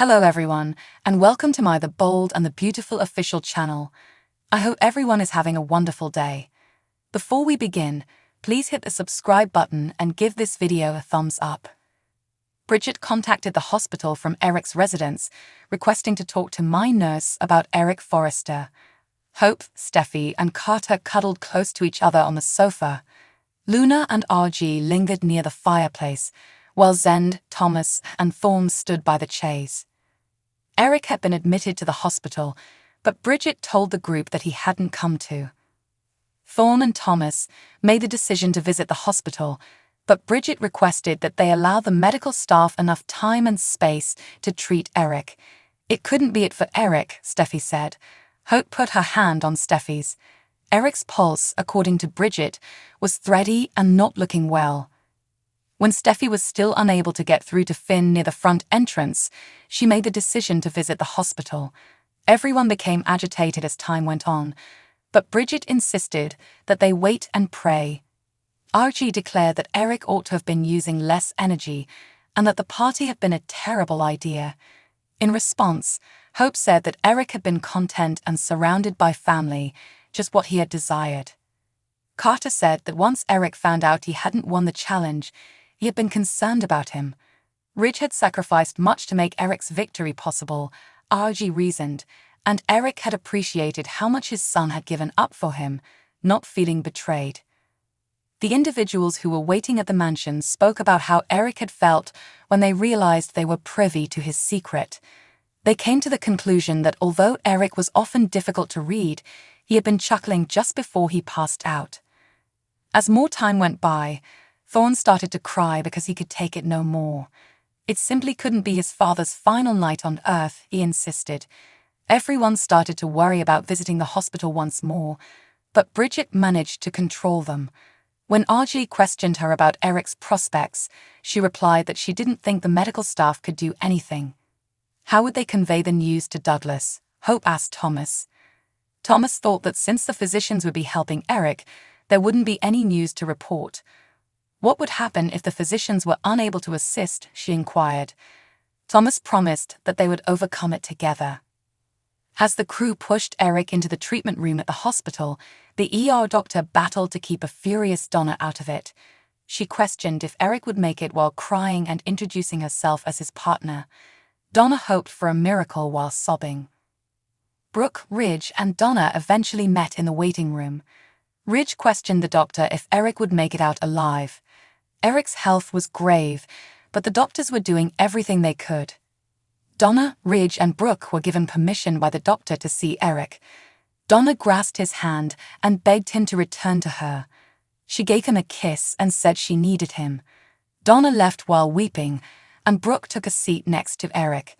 Hello everyone, and welcome to my The Bold and the Beautiful official channel. I hope everyone is having a wonderful day. Before we begin, please hit the subscribe button and give this video a thumbs up. Bridget contacted the hospital from Eric's residence, requesting to talk to my nurse about Eric Forrester. Hope, Steffi, and Carter cuddled close to each other on the sofa. Luna and RG lingered near the fireplace, while Zend, Thomas, and Thorne stood by the chaise. Eric had been admitted to the hospital, but Bridget told the group that he hadn't come to. Thorne and Thomas made the decision to visit the hospital, but Bridget requested that they allow the medical staff enough time and space to treat Eric. It couldn't be it for Eric, Steffi said. Hope put her hand on Steffi's. Eric's pulse, according to Bridget, was thready and not looking well. When Steffi was still unable to get through to Finn near the front entrance, she made the decision to visit the hospital. Everyone became agitated as time went on, but Bridget insisted that they wait and pray. RG declared that Eric ought to have been using less energy and that the party had been a terrible idea. In response, Hope said that Eric had been content and surrounded by family, just what he had desired. Carter said that once Eric found out he hadn't won the challenge, he had been concerned about him. Ridge had sacrificed much to make Eric's victory possible, RG reasoned, and Eric had appreciated how much his son had given up for him, not feeling betrayed. The individuals who were waiting at the mansion spoke about how Eric had felt when they realized they were privy to his secret. They came to the conclusion that although Eric was often difficult to read, he had been chuckling just before he passed out. As more time went by, Thorne started to cry because he could take it no more. It simply couldn't be his father's final night on Earth, he insisted. Everyone started to worry about visiting the hospital once more, but Bridget managed to control them. When RG questioned her about Eric's prospects, she replied that she didn't think the medical staff could do anything. How would they convey the news to Douglas? Hope asked Thomas. Thomas thought that since the physicians would be helping Eric, there wouldn't be any news to report. What would happen if the physicians were unable to assist, she inquired. Thomas promised that they would overcome it together. As the crew pushed Eric into the treatment room at the hospital, the ER doctor battled to keep a furious Donna out of it. She questioned if Eric would make it while crying and introducing herself as his partner. Donna hoped for a miracle while sobbing. Brooke, Ridge, and Donna eventually met in the waiting room. Ridge questioned the doctor if Eric would make it out alive. Eric's health was grave, but the doctors were doing everything they could. Donna, Ridge, and Brooke were given permission by the doctor to see Eric. Donna grasped his hand and begged him to return to her. She gave him a kiss and said she needed him. Donna left while weeping, and Brooke took a seat next to Eric.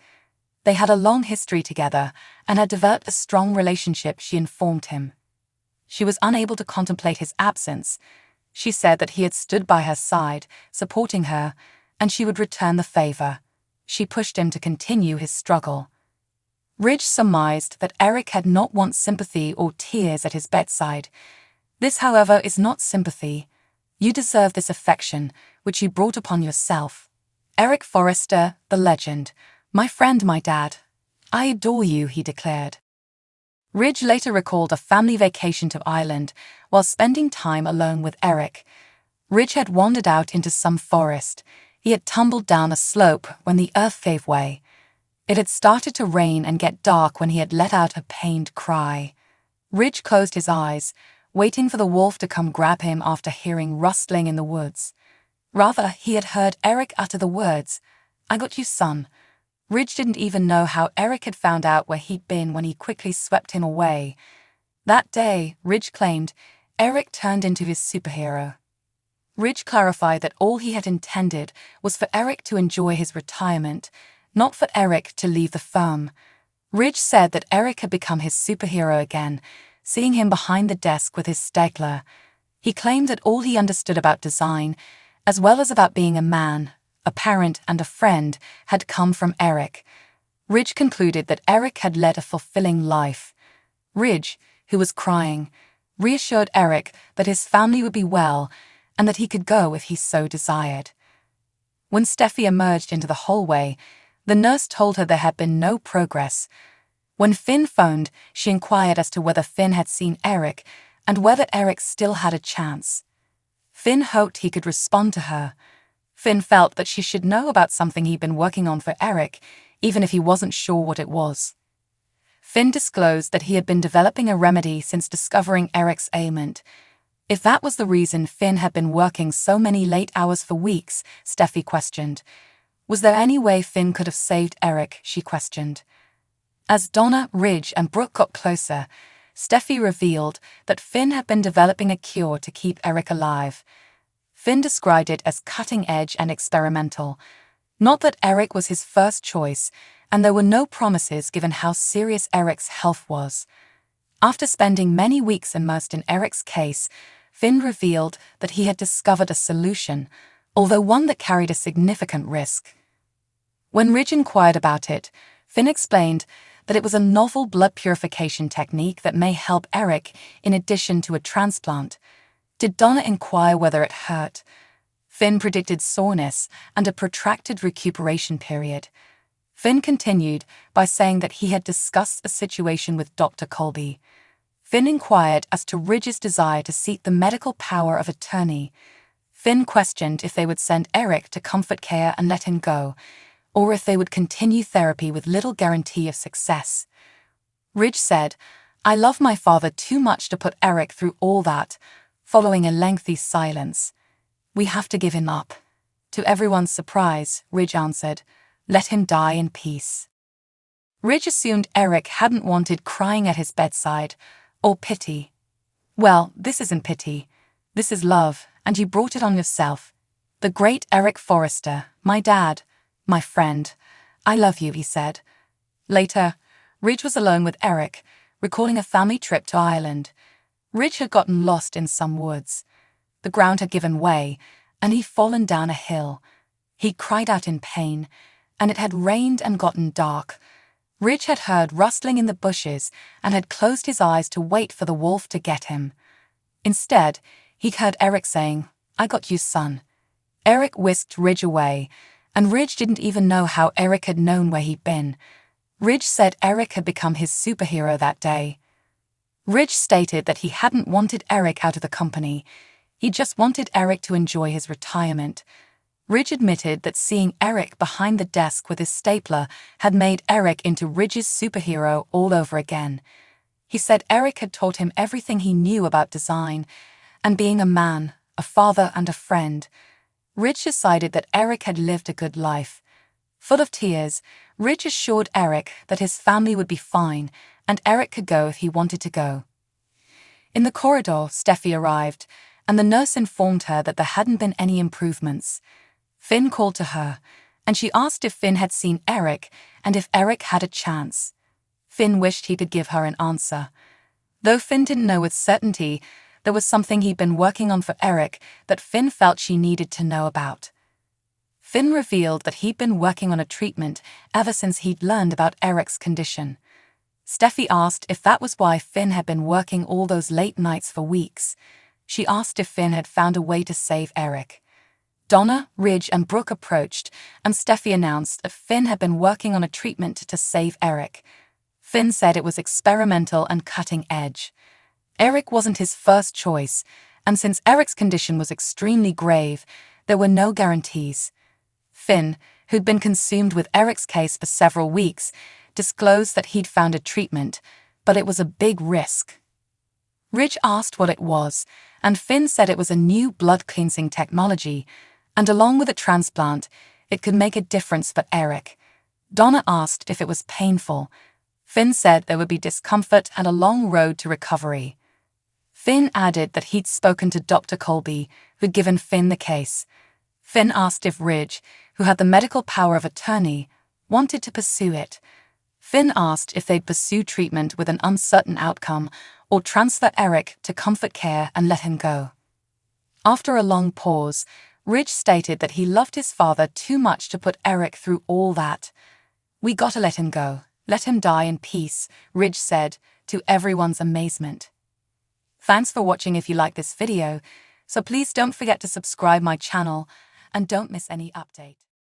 They had a long history together and had developed a strong relationship, she informed him. She was unable to contemplate his absence. She said that he had stood by her side, supporting her, and she would return the favor. She pushed him to continue his struggle. Ridge surmised that Eric had not want sympathy or tears at his bedside. This, however, is not sympathy. You deserve this affection, which you brought upon yourself. Eric Forrester, the legend. My friend, my dad. I adore you, he declared. Ridge later recalled a family vacation to Ireland while spending time alone with Eric. Ridge had wandered out into some forest. He had tumbled down a slope when the earth gave way. It had started to rain and get dark when he had let out a pained cry. Ridge closed his eyes, waiting for the wolf to come grab him after hearing rustling in the woods. Rather, he had heard Eric utter the words, "I got you, son." Ridge didn't even know how Eric had found out where he'd been when he quickly swept him away. That day, Ridge claimed, Eric turned into his superhero. Ridge clarified that all he had intended was for Eric to enjoy his retirement, not for Eric to leave the firm. Ridge said that Eric had become his superhero again, seeing him behind the desk with his stapler. He claimed that all he understood about design, as well as about being a man, a parent, and a friend, had come from Eric. Ridge concluded that Eric had led a fulfilling life. Ridge, who was crying, reassured Eric that his family would be well and that he could go if he so desired. When Steffi emerged into the hallway, The nurse told her there had been no progress. When Finn phoned, she inquired as to whether Finn had seen Eric and whether Eric still had a chance. Finn hoped he could respond to her. Finn felt that she should know about something he'd been working on for Eric, even if he wasn't sure what it was. Finn disclosed that he had been developing a remedy since discovering Eric's ailment. If that was the reason Finn had been working so many late hours for weeks, Steffi questioned. Was there any way Finn could have saved Eric, she questioned. As Donna, Ridge, and Brooke got closer, Steffi revealed that Finn had been developing a cure to keep Eric alive. Finn described it as cutting-edge and experimental. Not that Eric was his first choice, and there were no promises given how serious Eric's health was. After spending many weeks immersed in Eric's case, Finn revealed that he had discovered a solution, although one that carried a significant risk. When Ridge inquired about it, Finn explained that it was a novel blood purification technique that may help Eric in addition to a transplant. Did Donna inquire whether it hurt? Finn predicted soreness and a protracted recuperation period. Finn continued by saying that he had discussed a situation with Dr. Colby. Finn inquired as to Ridge's desire to seek the medical power of attorney. Finn questioned if they would send Eric to comfort care and let him go, or if they would continue therapy with little guarantee of success. Ridge said, "I love my father too much to put Eric through all that," following a lengthy silence. "We have to give him up." To everyone's surprise, Ridge answered, "Let him die in peace." Ridge assumed Eric hadn't wanted crying at his bedside, or pity. "Well, this isn't pity. This is love, and you brought it on yourself. The great Eric Forrester, my dad, my friend. I love you," he said. Later, Ridge was alone with Eric, recalling a family trip to Ireland. Ridge had gotten lost in some woods. The ground had given way, and he'd fallen down a hill. He cried out in pain, and it had rained and gotten dark. Ridge had heard rustling in the bushes and had closed his eyes to wait for the wolf to get him. Instead, he heard Eric saying, "I got you, son." Eric whisked Ridge away, and Ridge didn't even know how Eric had known where he'd been. Ridge said Eric had become his superhero that day. Ridge stated that he hadn't wanted Eric out of the company. He just wanted Eric to enjoy his retirement. Ridge admitted that seeing Eric behind the desk with his stapler had made Eric into Ridge's superhero all over again. He said Eric had taught him everything he knew about design and being a man, a father, and a friend. Ridge decided that Eric had lived a good life. Full of tears, Ridge assured Eric that his family would be fine and Eric could go if he wanted to go. In the corridor, Steffi arrived, and the nurse informed her that there hadn't been any improvements. Finn called to her, and she asked if Finn had seen Eric and if Eric had a chance. Finn wished he could give her an answer. Though Finn didn't know with certainty, there was something he'd been working on for Eric that Finn felt she needed to know about. Finn revealed that he'd been working on a treatment ever since he'd learned about Eric's condition. Steffi asked if that was why Finn had been working all those late nights for weeks. She asked if Finn had found a way to save Eric. Donna, Ridge, and Brooke approached, and Steffi announced that Finn had been working on a treatment to save Eric. Finn said it was experimental and cutting edge. Eric wasn't his first choice, and since Eric's condition was extremely grave, there were no guarantees. Finn, who'd been consumed with Eric's case for several weeks, disclosed that he'd found a treatment, but it was a big risk. Ridge asked what it was, and Finn said it was a new blood-cleansing technology, and along with a transplant, it could make a difference for Eric. Donna asked if it was painful. Finn said there would be discomfort and a long road to recovery. Finn added that he'd spoken to Dr. Colby, who'd given Finn the case. Finn asked if Ridge, who had the medical power of attorney, wanted to pursue it. Finn asked if they'd pursue treatment with an uncertain outcome or transfer Eric to comfort care and let him go. After a long pause, Ridge stated that he loved his father too much to put Eric through all that. "We gotta let him go. Let him die in peace," Ridge said, to everyone's amazement. Thanks for watching. If you like this video, so please don't forget to subscribe my channel and don't miss any update.